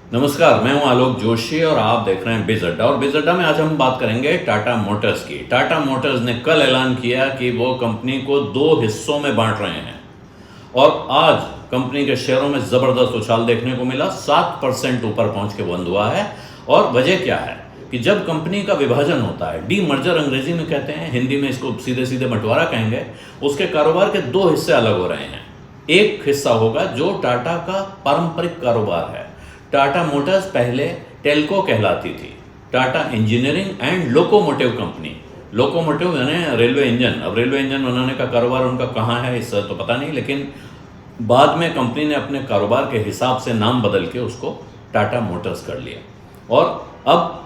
नमस्कार, मैं हूं आलोक जोशी और आप देख रहे हैं बिज अड्डा। और बिज अड्डा में आज हम बात करेंगे टाटा मोटर्स की। टाटा मोटर्स ने कल ऐलान किया कि वो कंपनी को 2 हिस्सों में बांट रहे हैं और आज कंपनी के शेयरों में ज़बरदस्त उछाल देखने को मिला। 7% ऊपर पहुंच के बंद हुआ है। और वजह क्या है कि जब कंपनी का विभाजन होता है, डी मर्जर अंग्रेजी में कहते हैं, हिंदी में इसको सीधे सीधे बंटवारा कहेंगे, उसके कारोबार के 2 हिस्से अलग हो रहे हैं। एक हिस्सा होगा जो टाटा का पारंपरिक कारोबार है। टाटा मोटर्स पहले टेल्को कहलाती थी, Tata engineering and locomotive company. Locomotive यानी रेलवे इंजन। अब रेलवे इंजन बनाने का कारोबार उनका कहाँ है इससे तो पता नहीं, लेकिन बाद में कंपनी ने अपने कारोबार के हिसाब से नाम बदल के उसको टाटा मोटर्स कर लिया। और अब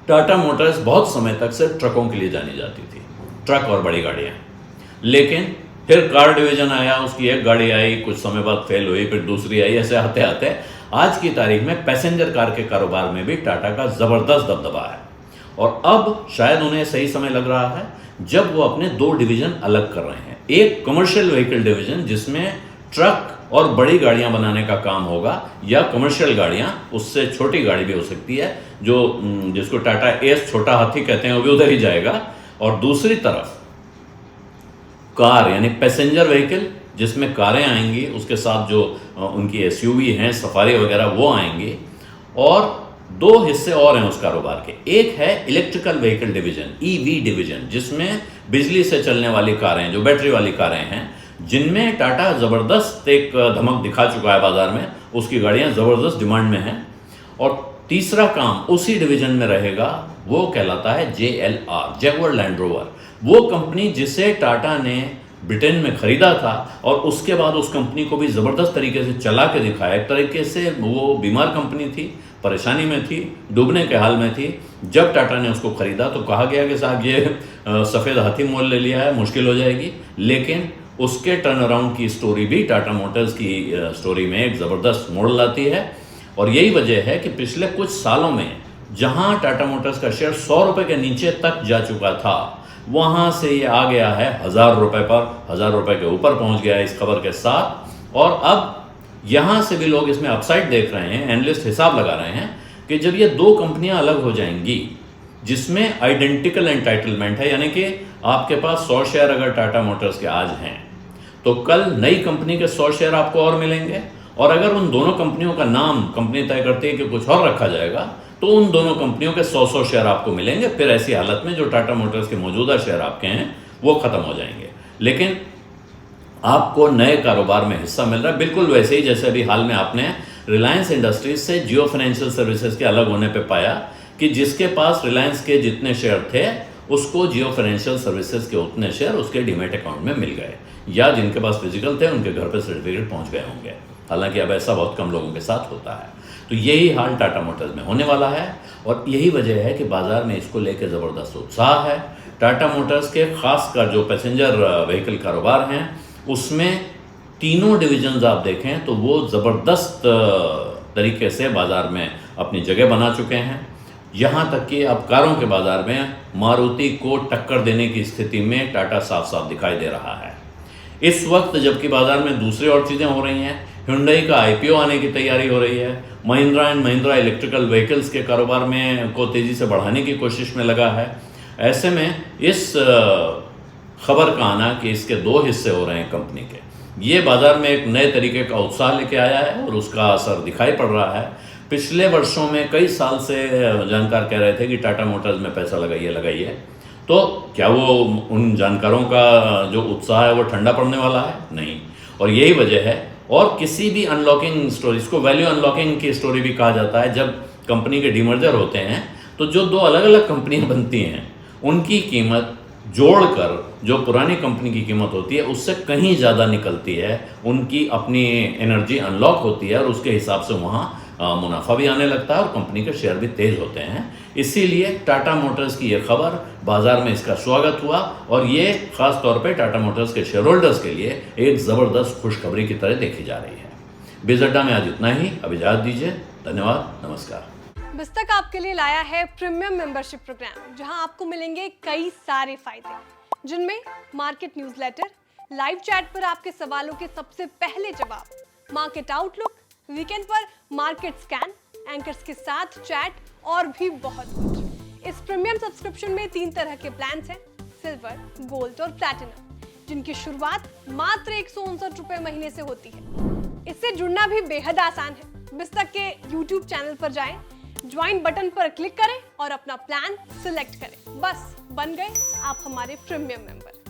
टाटा मोटर्स बहुत समय तक सिर्फ ट्रकों के लिए जानी जाती थी, ट्रक और बड़ी गाड़ियाँ। लेकिन फिर कार डिवीजन आया, उसकी एक गाड़ी आई, कुछ समय बाद फेल हुई, फिर दूसरी आई, ऐसे आते आते आज की तारीख में पैसेंजर कार के कारोबार में भी टाटा का ज़बरदस्त दबदबा है। और अब शायद उन्हें सही समय लग रहा है जब वो अपने 2 डिवीजन अलग कर रहे हैं। एक कमर्शियल व्हीकल डिवीजन जिसमें ट्रक और बड़ी गाड़ियां बनाने का काम होगा, या कमर्शियल गाड़ियां, उससे छोटी गाड़ी भी हो सकती है, जो जिसको टाटा एस छोटा हाथी कहते हैं, वो भी उधर ही जाएगा। और दूसरी तरफ कार यानी पैसेंजर व्हीकल जिसमें कारें आएंगी, उसके साथ जो उनकी एसयूवी हैं, सफारी वगैरह, वो आएंगी। और 2 हिस्से और हैं उस कारोबार के। एक है electrical vehicle division, EV division, जिसमें बिजली से चलने वाली कारें, जो बैटरी वाली कारें हैं, जिनमें टाटा ज़बरदस्त एक धमक दिखा चुका है बाजार में, उसकी गाड़ियां ज़बरदस्त डिमांड में हैं। और तीसरा काम उसी डिवीजन में रहेगा, वो कहलाता है JLR, जैगुआर लैंड रोवर। वो कंपनी जिसे टाटा ने ब्रिटेन में खरीदा था और उसके बाद उस कंपनी को भी ज़बरदस्त तरीके से चला के दिखाया। एक तरीके से वो बीमार कंपनी थी, परेशानी में थी, डूबने के हाल में थी। जब टाटा ने उसको खरीदा तो कहा गया कि साहब ये सफ़ेद हाथी मोल ले लिया है, मुश्किल हो जाएगी। लेकिन उसके टर्न अराउंड की स्टोरी भी टाटा मोटर्स की स्टोरी में एक ज़बरदस्त मोड़ लाती है। और यही वजह है कि पिछले कुछ सालों में जहां टाटा मोटर्स का शेयर 100 रुपये के नीचे तक जा चुका था, वहां से ये आ गया है 1000 रुपये पर, 1000 रुपये के ऊपर पहुंच गया है इस खबर के साथ। और अब यहां से भी लोग इसमें अपसाइड देख रहे हैं, एनालिस्ट हिसाब लगा रहे हैं कि जब ये 2 कंपनियां अलग हो जाएंगी जिसमें आइडेंटिकल एंटाइटलमेंट है, यानी कि आपके पास 100 शेयर अगर टाटा मोटर्स के आज हैं, तो कल नई कंपनी के 100 शेयर आपको और मिलेंगे। और अगर उन दोनों कंपनियों का नाम कंपनी तय करती है कि कुछ और रखा जाएगा, तो उन दोनों कंपनियों के 100 शेयर आपको मिलेंगे। फिर ऐसी हालत में जो टाटा मोटर्स के मौजूदा शेयर आपके हैं वो खत्म हो जाएंगे। लेकिन आपको नए कारोबार में हिस्सा मिल रहा है, बिल्कुल वैसे ही जैसे अभी हाल में आपने रिलायंस इंडस्ट्रीज से जियो फाइनेंशियल सर्विसेज के अलग होने पे पाया कि जिसके पास रिलायंस के जितने शेयर थे, उसको जियो फाइनेंशियल सर्विसेज के उतने शेयर उसके डीमैट अकाउंट में मिल गए, या जिनके पास फिजिकल थे उनके घर पे सर्टिफिकेट पहुंच गए होंगे। हालांकि अब ऐसा बहुत कम लोगों के साथ होता है। तो यही हाल टाटा मोटर्स में होने वाला है और यही वजह है कि बाजार में इसको लेकर ज़बरदस्त उत्साह है। टाटा मोटर्स के खासकर जो पैसेंजर व्हीकल कारोबार हैं, उसमें तीनों डिविजन्स आप देखें तो वो ज़बरदस्त तरीके से बाज़ार में अपनी जगह बना चुके हैं। यहाँ तक कि अब कारों के बाज़ार में मारुति को टक्कर देने की स्थिति में टाटा साफ साफ दिखाई दे रहा है। इस वक्त जबकि बाज़ार में दूसरी और चीज़ें हो रही हैं, हुंडई का IPO आने की तैयारी हो रही है, Mahindra and Mahindra electrical vehicles के कारोबार में को तेज़ी से बढ़ाने की कोशिश में लगा है। ऐसे में इस खबर का आना कि इसके 2 हिस्से हो रहे हैं कंपनी के, ये बाज़ार में एक नए तरीके का उत्साह लेके आया है और उसका असर दिखाई पड़ रहा है। पिछले वर्षों में कई साल से जानकार कह रहे थे कि टाटा मोटर्स में पैसा लगाइए लगाइए, तो क्या वो उन जानकारों का जो उत्साह है वो ठंडा पड़ने वाला है? नहीं। और यही वजह है। और किसी भी अनलॉकिंग स्टोरी, इसको वैल्यू अनलॉकिंग की स्टोरी भी कहा जाता है, जब कंपनी के डीमर्जर होते हैं तो जो 2 अलग अलग कंपनियां बनती हैं उनकी कीमत जोड़कर जो पुरानी कंपनी की कीमत होती है उससे कहीं ज़्यादा निकलती है, उनकी अपनी एनर्जी अनलॉक होती है और उसके हिसाब से वहाँ मुनाफा भी आने लगता है और कंपनी के शेयर भी तेज़ होते हैं। इसीलिए टाटा मोटर्स की ये खबर, बाज़ार में इसका स्वागत हुआ और ये ख़ास तौर पे टाटा मोटर्स के शेयर होल्डर्स के लिए एक ज़बरदस्त खुशखबरी की तरह देखी जा रही है। बिज अड्डा में आज इतना ही। अब इजाज़त दीजिए। धन्यवाद, नमस्कार। बिस्तक आपके लिए लाया है प्रीमियम मेंबरशिप प्रोग्राम, जहां आपको मिलेंगे कई सारे फायदे, जिनमें मार्केट न्यूज़लेटर, लाइव चैट पर आपके सवालों के सबसे पहले जवाब, मार्केट आउटलुक, वीकेंड पर मार्केट स्कैन, एंकर्स के साथ चैट और भी बहुत कुछ। इस प्रीमियम सब्सक्रिप्शन में 3 तरह के प्लान्स हैं, सिल्वर, गोल्ड और प्लैटिनम, जिनकी शुरुआत मात्र 159 रुपए महीने से होती है। इससे जुड़ना भी बेहद आसान है। बिस्तक के YouTube चैनल पर जाएं, ज्वाइन बटन पर क्लिक करें और अपना प्लान सिलेक्ट करें। बस बन गए आप हमारे प्रीमियम मेंबर।